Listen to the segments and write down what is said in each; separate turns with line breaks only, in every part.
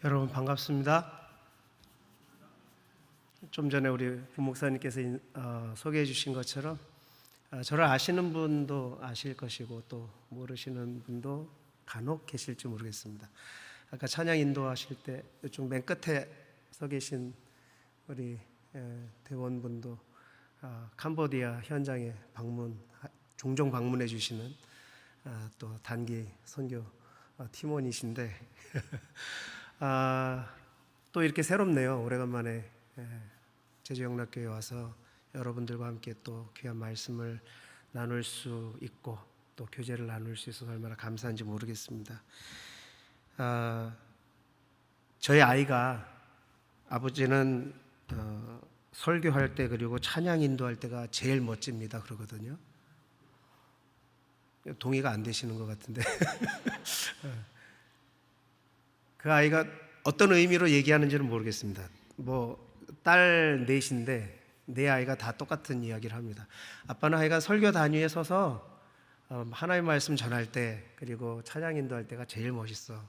여러분 반갑습니다. 좀 전에 우리 부목사님께서 소개해 주신 것처럼 저를 아시는 분도 아실 것이고 또 모르시는 분도 간혹 계실지 모르겠습니다. 아까 찬양 인도하실 때 이쪽 맨 끝에 서 계신 우리 대원분도 캄보디아 현장에 종종 방문해 주시는 또 단기 선교 팀원이신데 또 이렇게 새롭네요. 오래간만에 제주영락교회 와서 여러분들과 함께 또 귀한 말씀을 나눌 수 있고 또 교제를 나눌 수 있어서 얼마나 감사한지 모르겠습니다. 저희 아이가 아버지는 설교할 때 그리고 찬양 인도할 때가 제일 멋집니다 그러거든요. 동의가 안 되시는 것 같은데 그 아이가 어떤 의미로 얘기하는지는 모르겠습니다. 딸 넷인데 네 아이가 다 똑같은 이야기를 합니다. 아빠는 하여간 설교 단위에 서서 하나님의 말씀 전할 때 그리고 찬양 인도할 때가 제일 멋있어.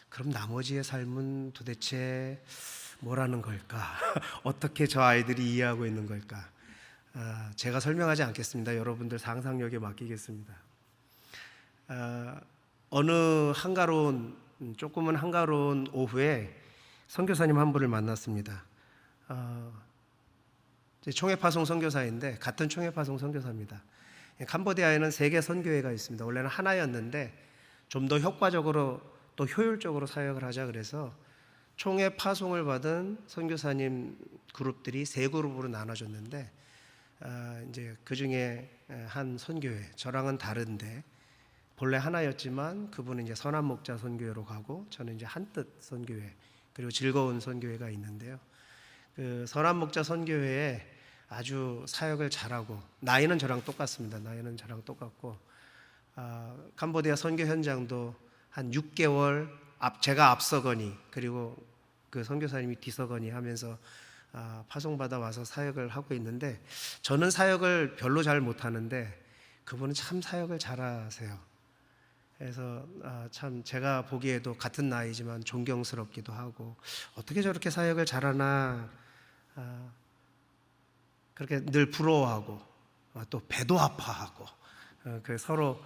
그럼 나머지의 삶은 도대체 뭐라는 걸까? 어떻게 저 아이들이 이해하고 있는 걸까? 제가 설명하지 않겠습니다. 여러분들 상상력에 맡기겠습니다. 어느 조금은 한가로운 오후에 선교사님 한 분을 만났습니다. 총회파송 선교사인데 같은 총회파송 선교사입니다. 캄보디아에는 3개 선교회가 있습니다. 원래는 하나였는데 좀 더 효과적으로 또 효율적으로 사역을 하자 그래서 총회파송을 받은 선교사님 그룹들이 3그룹으로 나눠졌는데 이제 그 중에 한 선교회, 저랑은 다른데 본래 하나였지만 그분은 이제 선한 목자 선교회로 가고 저는 이제 한뜻 선교회 그리고 즐거운 선교회가 있는데요. 그 선한 목자 선교회에 아주 사역을 잘하고 나이는 저랑 똑같습니다. 나이는 저랑 똑같고 캄보디아 선교 현장도 한 6개월 제가 앞서거니 그리고 그 선교사님이 뒤서거니 하면서 파송받아 와서 사역을 하고 있는데 저는 사역을 별로 잘 못하는데 그분은 참 사역을 잘하세요. 그래서 참 제가 보기에도 같은 나이지만 존경스럽기도 하고 어떻게 저렇게 사역을 잘하나 그렇게 늘 부러워하고 또 배도 아파하고 서로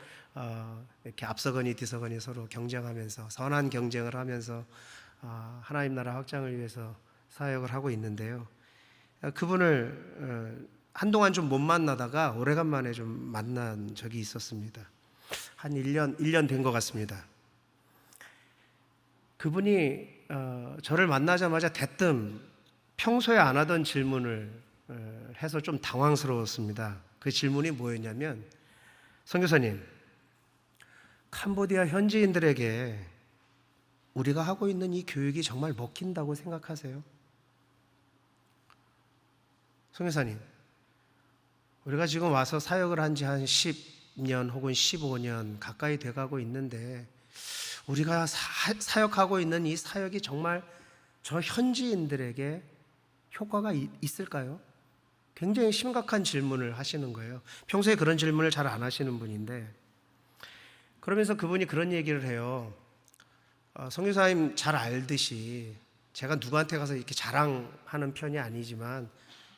이렇게 앞서거니 뒤서거니 서로 경쟁하면서 선한 경쟁을 하면서 하나님 나라 확장을 위해서 사역을 하고 있는데요. 그분을 한동안 좀 못 만나다가 오래간만에 좀 만난 적이 있었습니다. 한 1년 된 것 같습니다. 그분이 저를 만나자마자 대뜸 평소에 안 하던 질문을 해서 좀 당황스러웠습니다. 그 질문이 뭐였냐면, 선교사님, 캄보디아 현지인들에게 우리가 하고 있는 이 교육이 정말 먹힌다고 생각하세요? 선교사님, 우리가 지금 와서 사역을 한 지 한 10년 혹은 15년 가까이 돼가고 있는데 우리가 사역하고 있는 이 사역이 정말 저 현지인들에게 효과가 있을까요? 굉장히 심각한 질문을 하시는 거예요. 평소에 그런 질문을 잘 안 하시는 분인데 그러면서 그분이 그런 얘기를 해요. 선교사님 잘 알듯이 제가 누구한테 가서 이렇게 자랑하는 편이 아니지만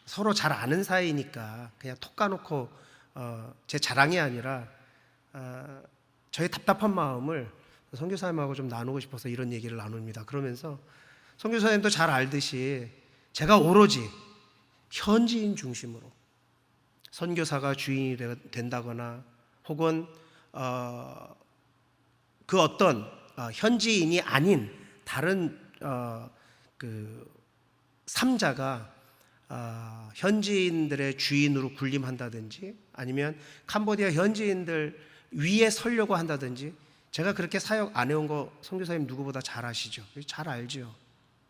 서로 잘 아는 사이니까 그냥 톡 까놓고 제 자랑이 아니라 저의 답답한 마음을 선교사님하고 좀 나누고 싶어서 이런 얘기를 나눕니다. 그러면서 선교사님도 잘 알듯이 제가 오로지 현지인 중심으로 선교사가 주인이 된다거나 혹은 그 어떤 현지인이 아닌 다른 그 3자가 현지인들의 주인으로 군림한다든지 아니면 캄보디아 현지인들 위에 서려고 한다든지 제가 그렇게 사역 안 해온 거 선교사님 누구보다 잘 아시죠? 잘 알죠.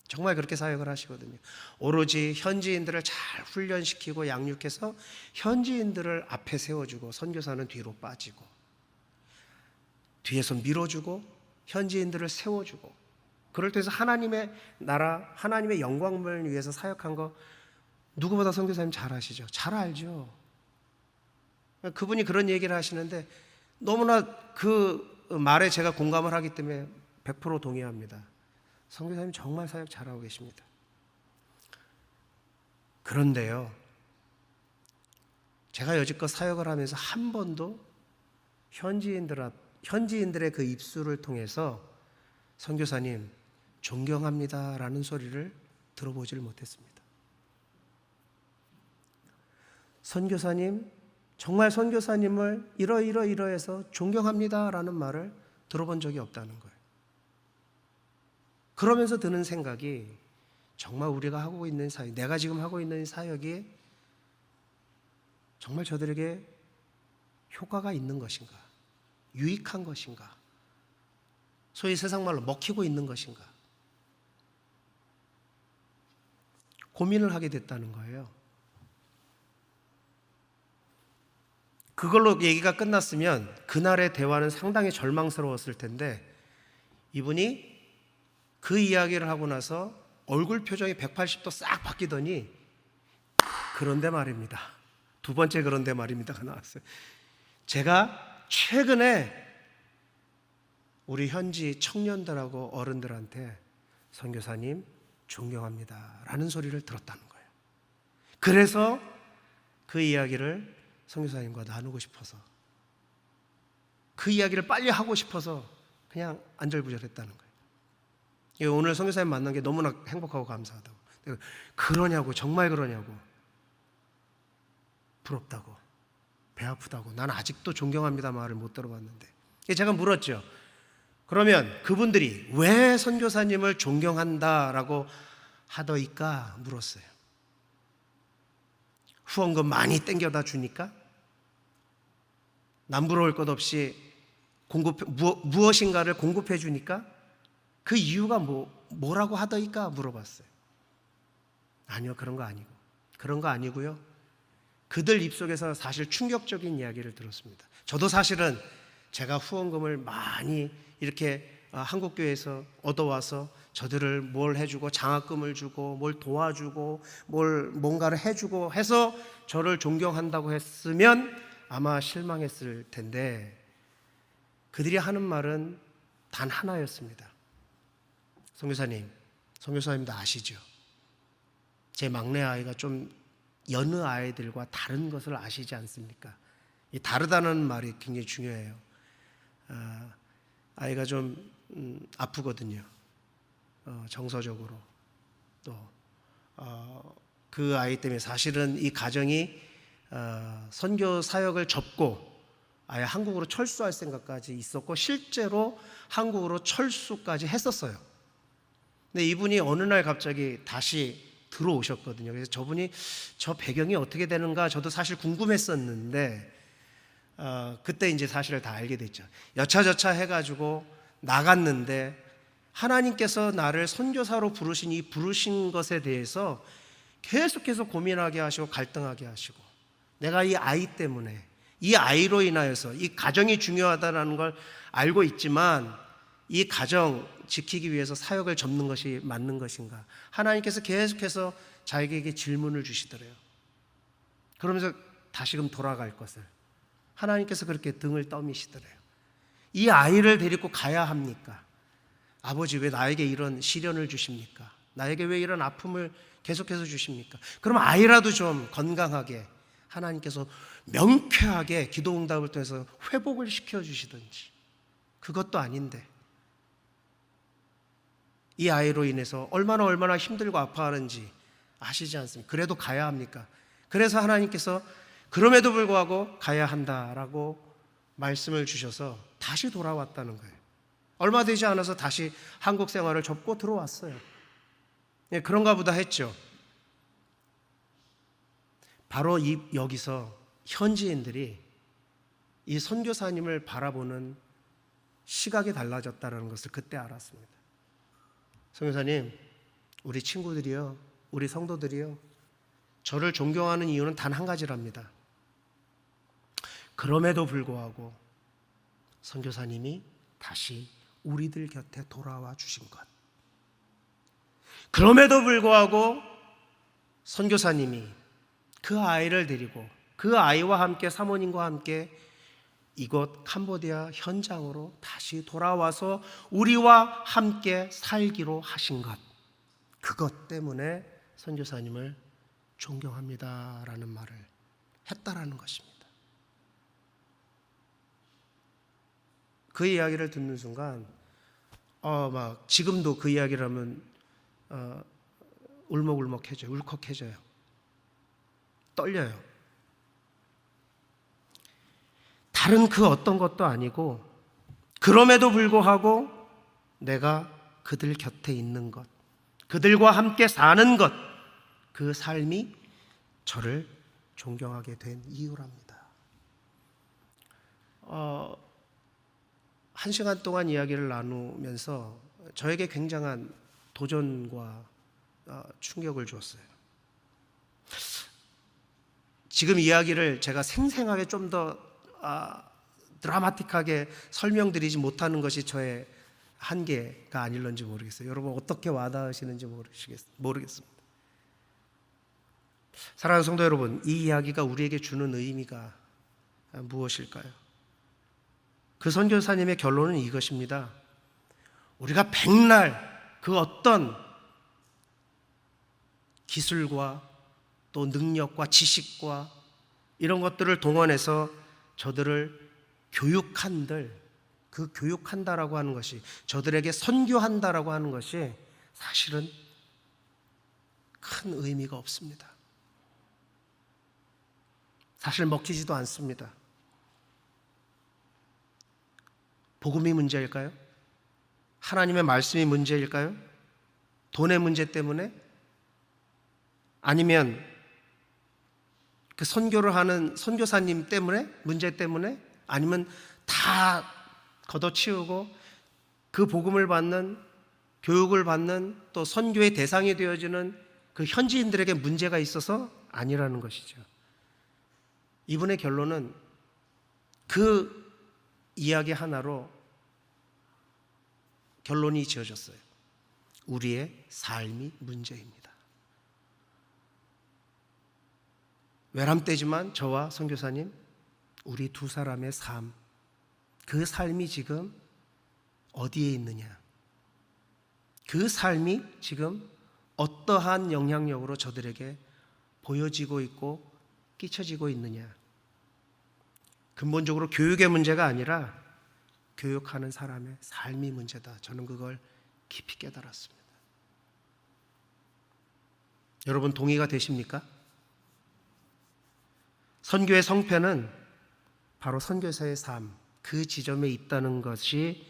정말 그렇게 사역을 하시거든요. 오로지 현지인들을 잘 훈련시키고 양육해서 현지인들을 앞에 세워주고 선교사는 뒤로 빠지고 뒤에서 밀어주고 현지인들을 세워주고 그럴 때에서 하나님의 나라, 하나님의 영광을 위해서 사역한 거 누구보다 선교사님 잘 아시죠? 잘 알죠. 그분이 그런 얘기를 하시는데 너무나 그 말에 제가 공감을 하기 때문에 100% 동의합니다. 선교사님 정말 사역 잘하고 계십니다. 그런데요, 제가 여지껏 사역을 하면서 한 번도 현지인들의 그 입술을 통해서 선교사님 존경합니다라는 소리를 들어보질 못했습니다. 선교사님, 정말 선교사님을 이러이러해서 존경합니다라는 말을 들어본 적이 없다는 거예요. 그러면서 드는 생각이, 정말 우리가 하고 있는 사역, 내가 지금 하고 있는 사역이 정말 저들에게 효과가 있는 것인가? 유익한 것인가? 소위 세상말로 먹히고 있는 것인가? 고민을 하게 됐다는 거예요. 그걸로 얘기가 끝났으면 그날의 대화는 상당히 절망스러웠을 텐데, 이분이 그 이야기를 하고 나서 얼굴 표정이 180도 싹 바뀌더니, 그런데 말입니다. 두 번째 그런데 말입니다가 나왔어요. 제가 최근에 우리 현지 청년들하고 어른들한테 선교사님 존경합니다 라는 소리를 들었다는 거예요. 그래서 그 이야기를 선교사님과 나누고 싶어서, 그 이야기를 빨리 하고 싶어서 그냥 안절부절했다는 거예요. 오늘 선교사님 만난 게 너무나 행복하고 감사하다고. 그러냐고, 정말 그러냐고, 부럽다고, 배 아프다고, 난 아직도 존경합니다 말을 못 들어봤는데. 제가 물었죠. 그러면 그분들이 왜 선교사님을 존경한다라고 하더이까 물었어요. 후원금 많이 땡겨다 주니까? 남부러울 것 없이 무엇인가를 공급해 주니까? 그 이유가 뭐라고 하더이까 물어봤어요. 아니요, 그런 거 아니고요. 그들 입속에서 사실 충격적인 이야기를 들었습니다. 저도 사실은 제가 후원금을 많이 이렇게 한국교회에서 얻어와서 저들을 뭘 해주고, 장학금을 주고, 뭘 도와주고, 뭔가를 해주고 해서 저를 존경한다고 했으면 아마 실망했을 텐데, 그들이 하는 말은 단 하나였습니다. 선교사님도 아시죠? 제 막내 아이가 좀 여느 아이들과 다른 것을 아시지 않습니까? 이 다르다는 말이 굉장히 중요해요. 아이가 좀 아프거든요. 정서적으로. 또 그 아이 때문에 사실은 이 가정이 선교 사역을 접고 아예 한국으로 철수할 생각까지 있었고, 실제로 한국으로 철수까지 했었어요. 근데 이분이 어느 날 갑자기 다시 들어오셨거든요. 그래서 저분이 저 배경이 어떻게 되는가 저도 사실 궁금했었는데, 그때 이제 사실을 다 알게 됐죠. 여차저차 해가지고 나갔는데, 하나님께서 나를 선교사로 부르신 것에 대해서 계속해서 고민하게 하시고 갈등하게 하시고, 내가 이 아이 때문에, 이 아이로 인하여서 이 가정이 중요하다는 걸 알고 있지만 이 가정 지키기 위해서 사역을 접는 것이 맞는 것인가, 하나님께서 계속해서 자기에게 질문을 주시더래요. 그러면서 다시금 돌아갈 것을 하나님께서 그렇게 등을 떠미시더래요. 이 아이를 데리고 가야 합니까? 아버지, 왜 나에게 이런 시련을 주십니까? 나에게 왜 이런 아픔을 계속해서 주십니까? 그럼 아이라도 좀 건강하게 하나님께서 명쾌하게 기도 응답을 통해서 회복을 시켜주시든지. 그것도 아닌데 이 아이로 인해서 얼마나 힘들고 아파하는지 아시지 않습니까? 그래도 가야 합니까? 그래서 하나님께서 그럼에도 불구하고 가야 한다라고 말씀을 주셔서 다시 돌아왔다는 거예요. 얼마 되지 않아서 다시 한국 생활을 접고 들어왔어요. 그런가 보다 했죠. 바로 여기서 현지인들이 이 선교사님을 바라보는 시각이 달라졌다는 것을 그때 알았습니다. 선교사님, 우리 친구들이요, 우리 성도들이요, 저를 존경하는 이유는 단 한 가지랍니다. 그럼에도 불구하고 선교사님이 다시 우리들 곁에 돌아와 주신 것, 그럼에도 불구하고 선교사님이 그 아이를 데리고 그 아이와 함께 사모님과 함께 이곳 캄보디아 현장으로 다시 돌아와서 우리와 함께 살기로 하신 것, 그것 때문에 선교사님을 존경합니다라는 말을 했다라는 것입니다. 그 이야기를 듣는 순간 막 지금도 그 이야기를 하면 울먹울먹해져요. 울컥해져요. 떨려요. 다른 그 어떤 것도 아니고 그럼에도 불구하고 내가 그들 곁에 있는 것, 그들과 함께 사는 것, 그 삶이 저를 존경하게 된 이유랍니다. 1시간 동안 이야기를 나누면서 저에게 굉장한 도전과 충격을 주었어요. 지금 이야기를 제가 생생하게 좀 더 드라마틱하게 설명드리지 못하는 것이 저의 한계가 아닐런지 모르겠어요. 여러분 어떻게 와닿으시는지 모르겠습니다. 사랑하는 성도 여러분, 이 이야기가 우리에게 주는 의미가 무엇일까요? 그 선교사님의 결론은 이것입니다. 우리가 백날 그 어떤 기술과 또 능력과 지식과 이런 것들을 동원해서 저들을 교육한들, 그 교육한다라고 하는 것이, 저들에게 선교한다라고 하는 것이 사실은 큰 의미가 없습니다. 사실 먹히지도 않습니다. 복음이 문제일까요? 하나님의 말씀이 문제일까요? 돈의 문제 때문에? 아니면 그 선교를 하는 선교사님 때문에? 문제 때문에? 아니면 다 걷어치우고 그 복음을 받는, 교육을 받는, 또 선교의 대상이 되어지는 그 현지인들에게 문제가 있어서 아니라는 것이죠. 이분의 결론은 그 이야기 하나로 결론이 지어졌어요. 우리의 삶이 문제입니다. 외람되지만 저와 선교사님, 우리 두 사람의 삶, 그 삶이 지금 어디에 있느냐, 그 삶이 지금 어떠한 영향력으로 저들에게 보여지고 있고 끼쳐지고 있느냐. 근본적으로 교육의 문제가 아니라 교육하는 사람의 삶이 문제다. 저는 그걸 깊이 깨달았습니다. 여러분 동의가 되십니까? 선교의 성패는 바로 선교사의 삶, 그 지점에 있다는 것이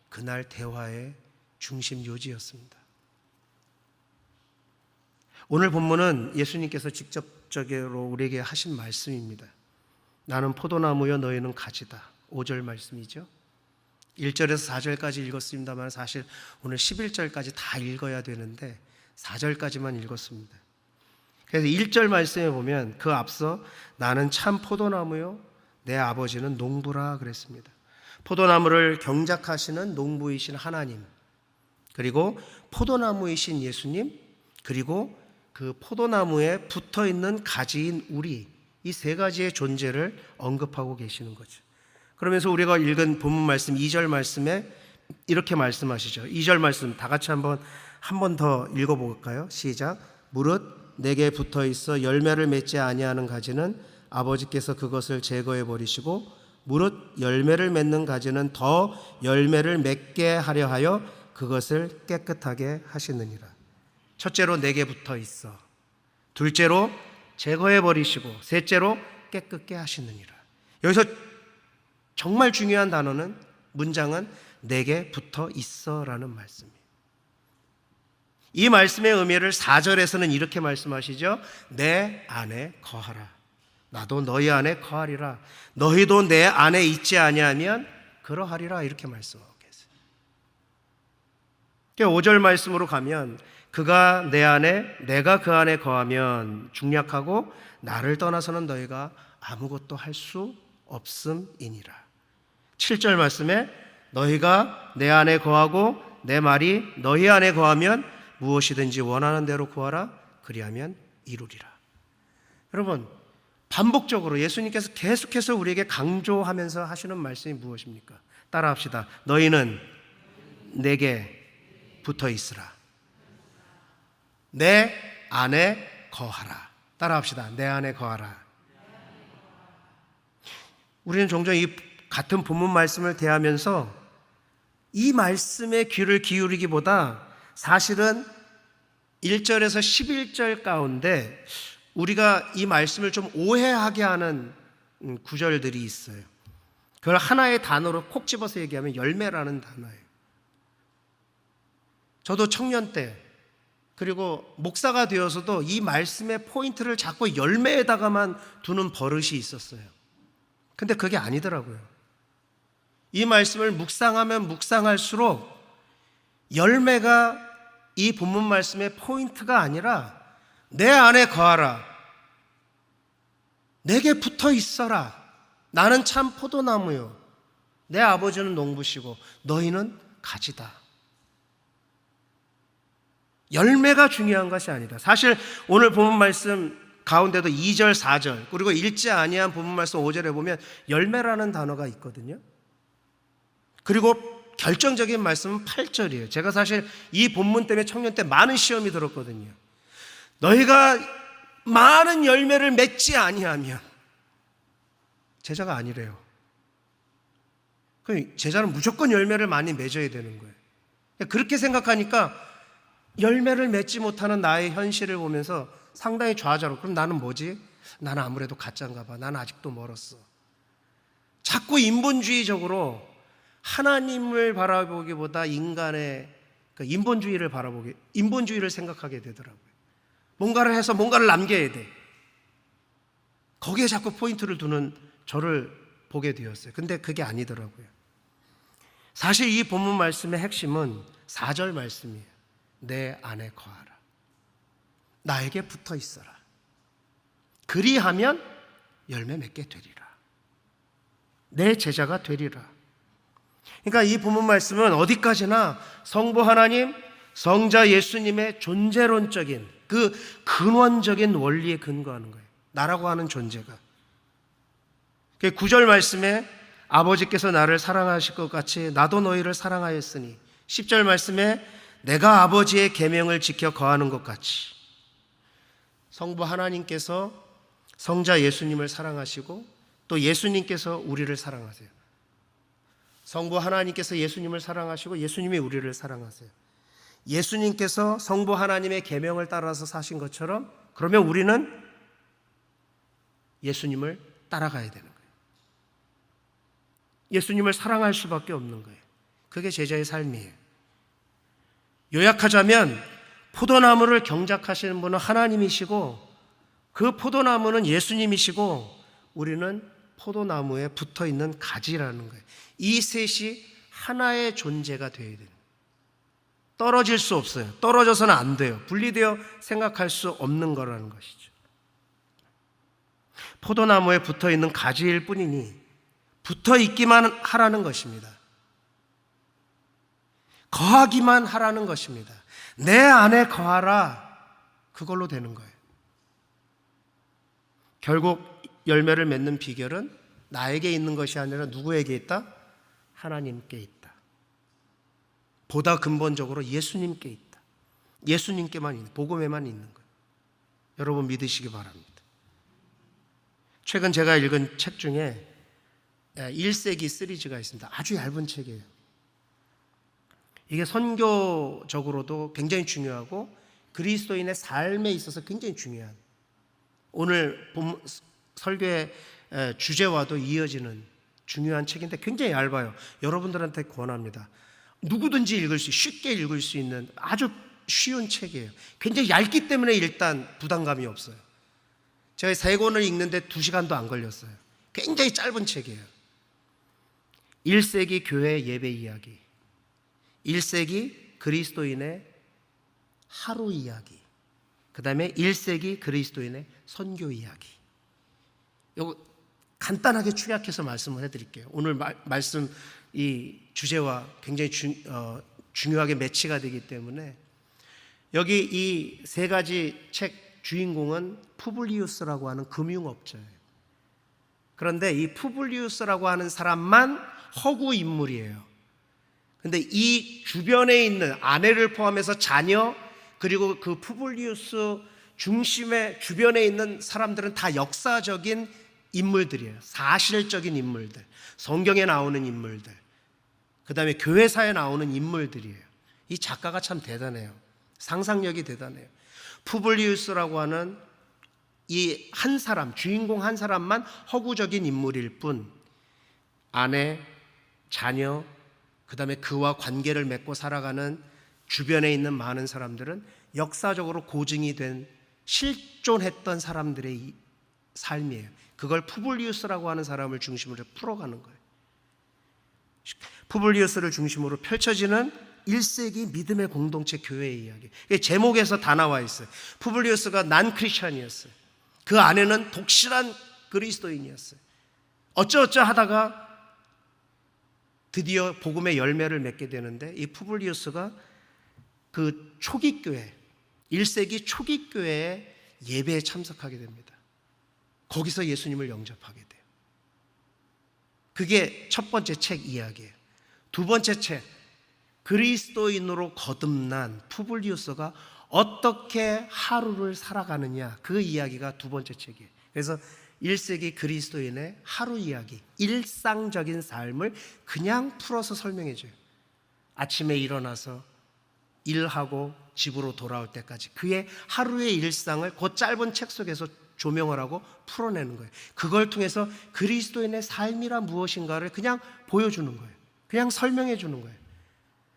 그날 대화의 중심 요지였습니다. 오늘 본문은 예수님께서 직접적으로 우리에게 하신 말씀입니다. 나는 포도나무여 너희는 가지다. 5절 말씀이죠. 1절에서 4절까지 읽었습니다만 사실 오늘 11절까지 다 읽어야 되는데 4절까지만 읽었습니다. 그래서 1절 말씀에 보면 그 앞서 나는 참 포도나무요 내 아버지는 농부라 그랬습니다. 포도나무를 경작하시는 농부이신 하나님, 그리고 포도나무이신 예수님, 그리고 그 포도나무에 붙어있는 가지인 우리, 이 세 가지의 존재를 언급하고 계시는 거죠. 그러면서 우리가 읽은 본문 말씀 2절 말씀에 이렇게 말씀하시죠. 2절 말씀 다 같이 한 번 더 읽어볼까요? 시작. 무릇 내게 붙어있어 열매를 맺지 아니하는 가지는 아버지께서 그것을 제거해 버리시고 무릇 열매를 맺는 가지는 더 열매를 맺게 하려 하여 그것을 깨끗하게 하시느니라. 첫째로 내게 붙어있어, 둘째로 제거해 버리시고 셋째로 깨끗게 하시느니라. 여기서 정말 중요한 단어는, 문장은 내게 붙어 있어라는 말씀이에요. 이 말씀의 의미를 4절에서는 이렇게 말씀하시죠. 내 안에 거하라. 나도 너희 안에 거하리라. 너희도 내 안에 있지 아니하면 그러하리라. 이렇게 말씀하고 계세요. 5절 말씀으로 가면 그가 내 안에 내가 그 안에 거하면 중략하고 나를 떠나서는 너희가 아무것도 할 수 없음이니라. 7절 말씀에 너희가 내 안에 거하고 내 말이 너희 안에 거하면 무엇이든지 원하는 대로 구하라. 그리하면 이루리라. 여러분, 반복적으로 예수님께서 계속해서 우리에게 강조하면서 하시는 말씀이 무엇입니까? 따라합시다. 너희는 내게 붙어 있으라. 내 안에 거하라. 따라합시다. 내 안에 거하라. 우리는 종종 이 같은 본문 말씀을 대하면서 이 말씀에 귀를 기울이기보다 사실은 1절에서 11절 가운데 우리가 이 말씀을 좀 오해하게 하는 구절들이 있어요. 그걸 하나의 단어로 콕 집어서 얘기하면 열매라는 단어예요. 저도 청년 때 그리고 목사가 되어서도 이 말씀의 포인트를 자꾸 열매에다가만 두는 버릇이 있었어요. 근데 그게 아니더라고요. 이 말씀을 묵상하면 묵상할수록 열매가 이 본문 말씀의 포인트가 아니라 내 안에 거하라. 내게 붙어 있어라. 나는 참 포도나무요. 내 아버지는 농부시고 너희는 가지다. 열매가 중요한 것이 아니다. 사실 오늘 본문 말씀 가운데도 2절, 4절 그리고 읽지 아니한 본문 말씀 5절에 보면 열매라는 단어가 있거든요. 그리고 결정적인 말씀은 8절이에요. 제가 사실 이 본문 때문에 청년 때 많은 시험이 들었거든요. 너희가 많은 열매를 맺지 아니하면 제자가 아니래요. 제자는 무조건 열매를 많이 맺어야 되는 거예요. 그렇게 생각하니까 열매를 맺지 못하는 나의 현실을 보면서 상당히 좌절하고, 그럼 나는 뭐지? 나는 아무래도 가짜인가 봐. 나는 아직도 멀었어. 자꾸 인본주의적으로 하나님을 바라보기보다 인간의 인본주의를 생각하게 되더라고요. 뭔가를 해서 뭔가를 남겨야 돼. 거기에 자꾸 포인트를 두는 저를 보게 되었어요. 근데 그게 아니더라고요. 사실 이 본문 말씀의 핵심은 4절 말씀이에요. 내 안에 거하라. 나에게 붙어 있어라. 그리하면 열매 맺게 되리라. 내 제자가 되리라. 그러니까 이 본문 말씀은 어디까지나 성부 하나님, 성자 예수님의 존재론적인 그 근원적인 원리에 근거하는 거예요. 나라고 하는 존재가. 9절 말씀에 아버지께서 나를 사랑하실 것 같이 나도 너희를 사랑하였으니, 10절 말씀에 내가 아버지의 계명을 지켜 거하는 것 같이, 성부 하나님께서 성자 예수님을 사랑하시고 또 예수님께서 우리를 사랑하세요. 성부 하나님께서 예수님을 사랑하시고 예수님이 우리를 사랑하세요. 예수님께서 성부 하나님의 계명을 따라서 사신 것처럼 그러면 우리는 예수님을 따라가야 되는 거예요. 예수님을 사랑할 수밖에 없는 거예요. 그게 제자의 삶이에요. 요약하자면 포도나무를 경작하시는 분은 하나님이시고 그 포도나무는 예수님이시고 우리는 포도나무에 붙어있는 가지라는 거예요. 이 셋이 하나의 존재가 되어야 돼요. 떨어질 수 없어요. 떨어져서는 안 돼요. 분리되어 생각할 수 없는 거라는 것이죠. 포도나무에 붙어있는 가지일 뿐이니 붙어있기만 하라는 것입니다. 거하기만 하라는 것입니다. 내 안에 거하라. 그걸로 되는 거예요. 결국 열매를 맺는 비결은 나에게 있는 것이 아니라 누구에게 있다? 하나님께 있다. 보다 근본적으로 예수님께 있다. 예수님께만 있는, 복음에만 있는 거예요. 여러분 믿으시기 바랍니다. 최근 제가 읽은 책 중에 1세기 시리즈가 있습니다. 아주 얇은 책이에요. 이게 선교적으로도 굉장히 중요하고 그리스도인의 삶에 있어서 굉장히 중요한, 오늘 설교의 주제와도 이어지는 중요한 책인데 굉장히 얇아요. 여러분들한테 권합니다. 누구든지 쉽게 읽을 수 있는 아주 쉬운 책이에요. 굉장히 얇기 때문에 일단 부담감이 없어요. 제가 3권을 읽는데 2시간도 안 걸렸어요. 굉장히 짧은 책이에요. 1세기 교회 예배 이야기, 1세기 그리스도인의 하루 이야기, 그 다음에 1세기 그리스도인의 선교 이야기. 이거 간단하게 축약해서 말씀을 해드릴게요. 오늘 말씀 이 주제와 굉장히 중요하게 매치가 되기 때문에 여기 이 3가지 책 주인공은 푸블리우스라고 하는 금융업자예요. 그런데 이 푸블리우스라고 하는 사람만 허구 인물이에요. 근데 이 주변에 있는 아내를 포함해서 자녀, 그리고 그 푸블리우스 중심의 주변에 있는 사람들은 다 역사적인 인물들이에요. 사실적인 인물들, 성경에 나오는 인물들, 그 다음에 교회사에 나오는 인물들이에요. 이 작가가 참 대단해요. 상상력이 대단해요. 푸블리우스라고 하는 이 한 사람, 주인공 한 사람만 허구적인 인물일 뿐, 아내, 자녀, 그 다음에 그와 관계를 맺고 살아가는 주변에 있는 많은 사람들은 역사적으로 고증이 된 실존했던 사람들의 삶이에요. 그걸 푸블리우스라고 하는 사람을 중심으로 풀어가는 거예요. 푸블리우스를 중심으로 펼쳐지는 1세기 믿음의 공동체 교회의 이야기. 제목에서 다 나와 있어요. 푸블리우스가 난 크리스찬이었어요. 그 아내는 독실한 그리스도인이었어요. 어쩌어쩌 하다가 드디어 복음의 열매를 맺게 되는데, 이 푸블리우스가 그 초기 교회, 1세기 초기 교회의 예배에 참석하게 됩니다. 거기서 예수님을 영접하게 돼요. 그게 첫 번째 책 이야기예요. 두 번째 책, 그리스도인으로 거듭난 푸블리우스가 어떻게 하루를 살아가느냐, 그 이야기가 두 번째 책이에요. 그래서 1세기 그리스도인의 하루 이야기, 일상적인 삶을 그냥 풀어서 설명해 줘요. 아침에 일어나서 일하고 집으로 돌아올 때까지 그의 하루의 일상을 그 짧은 책 속에서 조명을 하고 풀어내는 거예요. 그걸 통해서 그리스도인의 삶이란 무엇인가를 그냥 보여주는 거예요. 그냥 설명해 주는 거예요.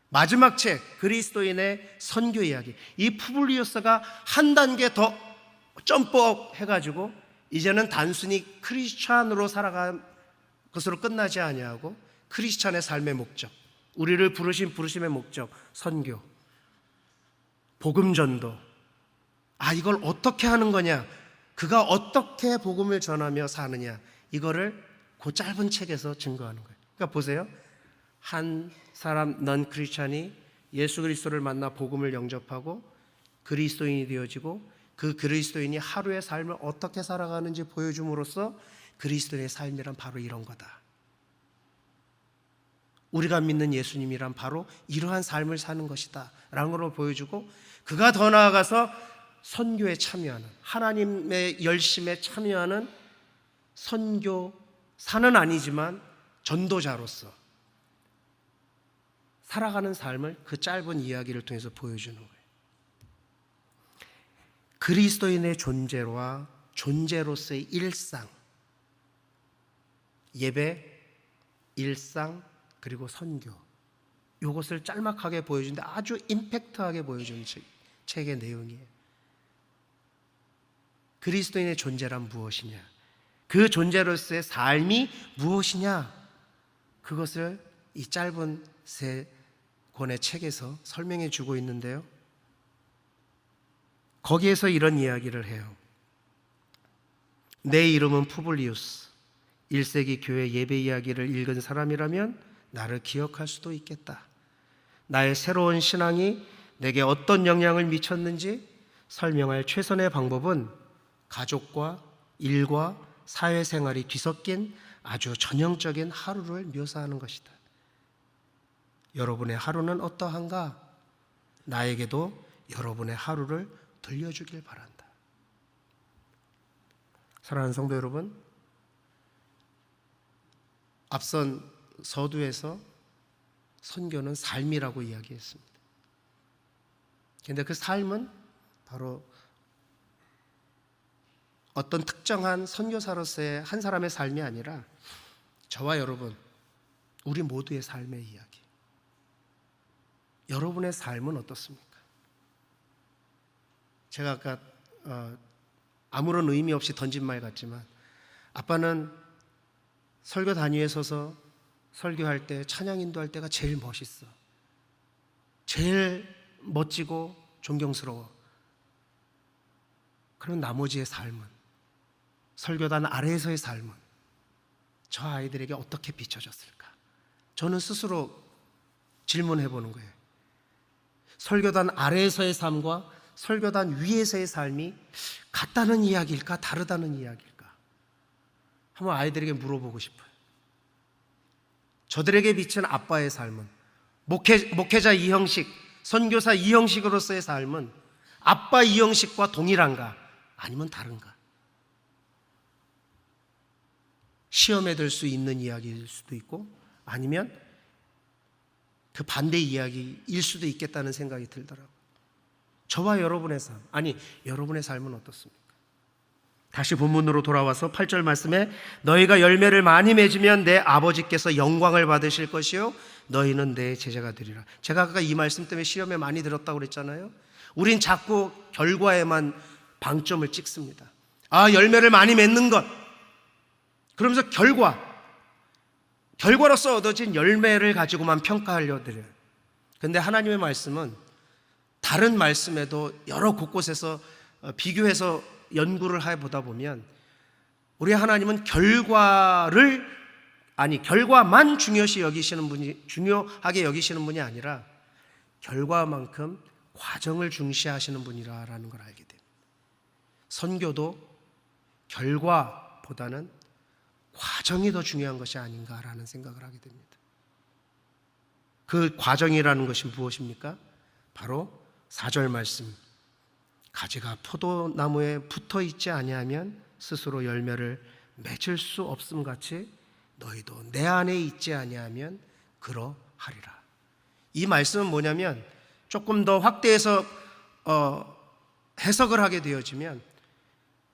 마지막 책, 그리스도인의 선교 이야기. 이 푸블리우스가 한 단계 더 점프업 해가지고 이제는 단순히 크리스찬으로 살아간 것으로 끝나지 아니하고, 크리스찬의 삶의 목적, 우리를 부르신 부르심의 목적, 선교, 복음 전도. 이걸 어떻게 하는 거냐, 그가 어떻게 복음을 전하며 사느냐, 이거를 그 짧은 책에서 증거하는 거예요. 그러니까 보세요. 한 사람 넌 크리스찬이 예수 그리스도를 만나 복음을 영접하고 그리스도인이 되어지고, 그 그리스도인이 하루의 삶을 어떻게 살아가는지 보여줌으로써 그리스도인의 삶이란 바로 이런 거다. 우리가 믿는 예수님이란 바로 이러한 삶을 사는 것이다 라는 걸 보여주고, 그가 더 나아가서 선교에 참여하는, 하나님의 열심에 참여하는 선교사는 아니지만 전도자로서 살아가는 삶을 그 짧은 이야기를 통해서 보여주는 거예요. 그리스도인의 존재와 존재로서의 일상, 예배, 일상, 그리고 선교, 이것을 짤막하게 보여주는데 아주 임팩트하게 보여주는 책의 내용이에요. 그리스도인의 존재란 무엇이냐, 그 존재로서의 삶이 무엇이냐, 그것을 이 짧은 세 권의 책에서 설명해 주고 있는데요, 거기에서 이런 이야기를 해요. 내 이름은 푸블리우스. 1세기 교회 예배 이야기를 읽은 사람이라면 나를 기억할 수도 있겠다. 나의 새로운 신앙이 내게 어떤 영향을 미쳤는지 설명할 최선의 방법은 가족과 일과 사회생활이 뒤섞인 아주 전형적인 하루를 묘사하는 것이다. 여러분의 하루는 어떠한가? 나에게도 여러분의 하루를 들려주길 바란다. 사랑하는 성도 여러분, 앞선 서두에서 선교는 삶이라고 이야기했습니다. 그런데 그 삶은 바로 어떤 특정한 선교사로서의 한 사람의 삶이 아니라 저와 여러분, 우리 모두의 삶의 이야기. 여러분의 삶은 어떻습니까? 제가 아까 아무런 의미 없이 던진 말 같지만, 아빠는 설교 단위에 서서 설교할 때, 찬양 인도할 때가 제일 멋있어. 제일 멋지고 존경스러워. 그럼 나머지의 삶은, 설교단 아래에서의 삶은 저 아이들에게 어떻게 비춰졌을까? 저는 스스로 질문해 보는 거예요. 설교단 아래에서의 삶과 설교단 위에서의 삶이 같다는 이야기일까? 다르다는 이야기일까? 한번 아이들에게 물어보고 싶어요. 저들에게 비친 아빠의 삶은, 목회자 이형식, 선교사 이형식으로서의 삶은 아빠 이형식과 동일한가? 아니면 다른가? 시험에 들 수 있는 이야기일 수도 있고 아니면 그 반대 이야기일 수도 있겠다는 생각이 들더라고요. 저와 여러분의 삶, 아니 여러분의 삶은 어떻습니까? 다시 본문으로 돌아와서 8절 말씀에 너희가 열매를 많이 맺으면 내 아버지께서 영광을 받으실 것이요 너희는 내 제자가 되리라. 제가 아까 이 말씀 때문에 시험에 많이 들었다고 그랬잖아요. 우린 자꾸 결과에만 방점을 찍습니다. 열매를 많이 맺는 것, 그러면서 결과로서 얻어진 열매를 가지고만 평가하려 드려요. 그런데 하나님의 말씀은 다른 말씀에도 여러 곳곳에서 비교해서 연구를 해보다 보면 우리 하나님은 결과만 중요하게 여기시는 분이 아니라 결과만큼 과정을 중시하시는 분이라는 걸 알게 됩니다. 선교도 결과보다는 과정이 더 중요한 것이 아닌가라는 생각을 하게 됩니다. 그 과정이라는 것이 무엇입니까? 바로 4절 말씀, 가지가 포도나무에 붙어 있지 아니하면 스스로 열매를 맺을 수 없음 같이 너희도 내 안에 있지 아니하면 그러하리라. 이 말씀은 뭐냐면 조금 더 확대해서 해석을 하게 되어지면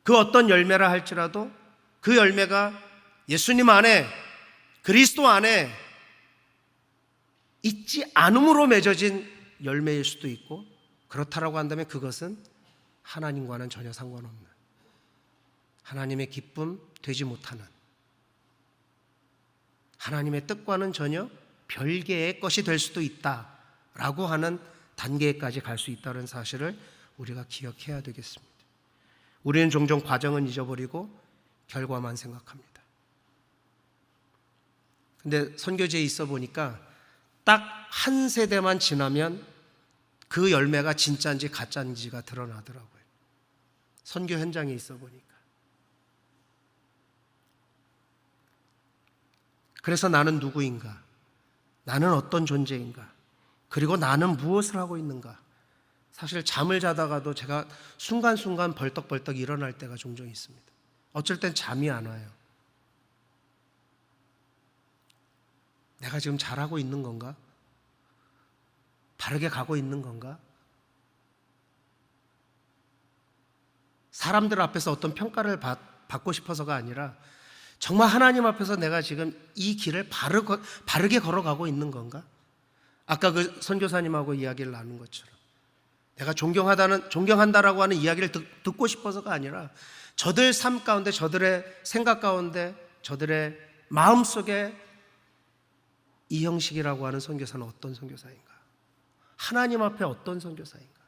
그 어떤 열매라 할지라도 그 열매가 예수님 안에, 그리스도 안에 있지 않음으로 맺어진 열매일 수도 있고, 그렇다라고 한다면 그것은 하나님과는 전혀 상관없는, 하나님의 기쁨 되지 못하는, 하나님의 뜻과는 전혀 별개의 것이 될 수도 있다라고 하는 단계까지 갈 수 있다는 사실을 우리가 기억해야 되겠습니다. 우리는 종종 과정은 잊어버리고 결과만 생각합니다. 근데 선교지에 있어 보니까 딱 한 세대만 지나면 그 열매가 진짜인지 가짜인지가 드러나더라고요. 선교 현장에 있어 보니까. 그래서 나는 누구인가? 나는 어떤 존재인가? 그리고 나는 무엇을 하고 있는가? 사실 잠을 자다가도 제가 순간순간 벌떡벌떡 일어날 때가 종종 있습니다. 어쩔 땐 잠이 안 와요. 내가 지금 잘하고 있는 건가? 바르게 가고 있는 건가? 사람들 앞에서 어떤 평가를 받고 싶어서가 아니라 정말 하나님 앞에서 내가 지금 이 길을 바르게 걸어가고 있는 건가? 아까 그 선교사님하고 이야기를 나눈 것처럼 내가 존경한다라고 하는 이야기를 듣고 싶어서가 아니라 저들 삶 가운데, 저들의 생각 가운데, 저들의 마음속에 이 형식이라고 하는 선교사는 어떤 선교사인가? 하나님 앞에 어떤 선교사인가?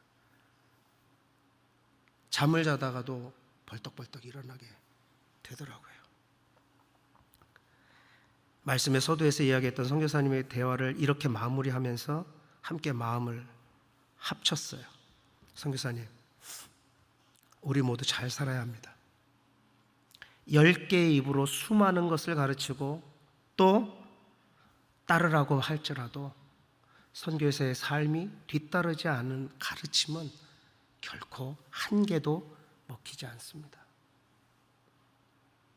잠을 자다가도 벌떡벌떡 일어나게 되더라고요. 말씀의 서두에서 이야기했던 선교사님의 대화를 이렇게 마무리하면서 함께 마음을 합쳤어요. 선교사님, 우리 모두 잘 살아야 합니다. 10개의 입으로 수많은 것을 가르치고 또 따르라고 할지라도 선교사의 삶이 뒤따르지 않은 가르침은 결코 한 개도 먹히지 않습니다.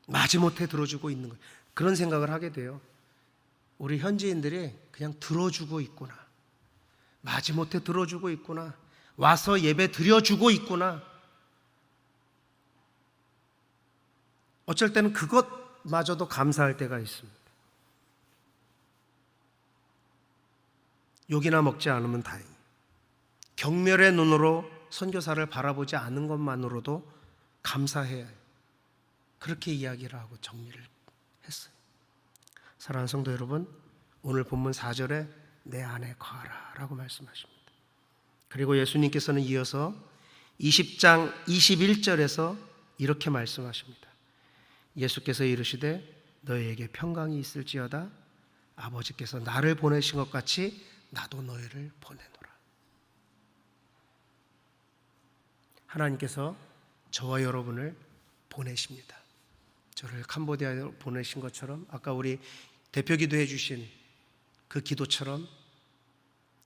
마지못해 들어주고 있는 거예요. 그런 생각을 하게 돼요. 우리 현지인들이 그냥 들어주고 있구나, 마지못해 들어주고 있구나, 와서 예배 드려주고 있구나. 어쩔 때는 그것마저도 감사할 때가 있습니다. 욕이나 먹지 않으면 다행히, 경멸의 눈으로 선교사를 바라보지 않은 것만으로도 감사해야 해요. 그렇게 이야기를 하고 정리를 했어요. 사랑하는 성도 여러분, 오늘 본문 4절에 내 안에 거하라 라고 말씀하십니다. 그리고 예수님께서는 이어서 20장 21절에서 이렇게 말씀하십니다. 예수께서 이르시되 너희에게 평강이 있을지어다. 아버지께서 나를 보내신 것 같이 나도 너희를 보내노라. 하나님께서 저와 여러분을 보내십니다. 저를 캄보디아에 보내신 것처럼 아까 우리 대표 기도해 주신 그 기도처럼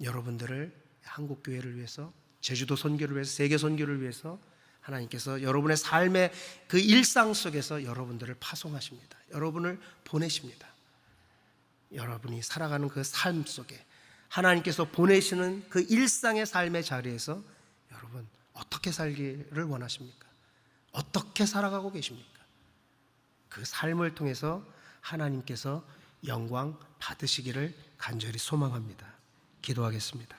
여러분들을 한국 교회를 위해서, 제주도 선교를 위해서, 세계 선교를 위해서 하나님께서 여러분의 삶의 그 일상 속에서 여러분들을 파송하십니다. 여러분을 보내십니다. 여러분이 살아가는 그 삶 속에 하나님께서 보내시는 그 일상의 삶의 자리에서 여러분 어떻게 살기를 원하십니까? 어떻게 살아가고 계십니까? 그 삶을 통해서 하나님께서 영광 받으시기를 간절히 소망합니다. 기도하겠습니다.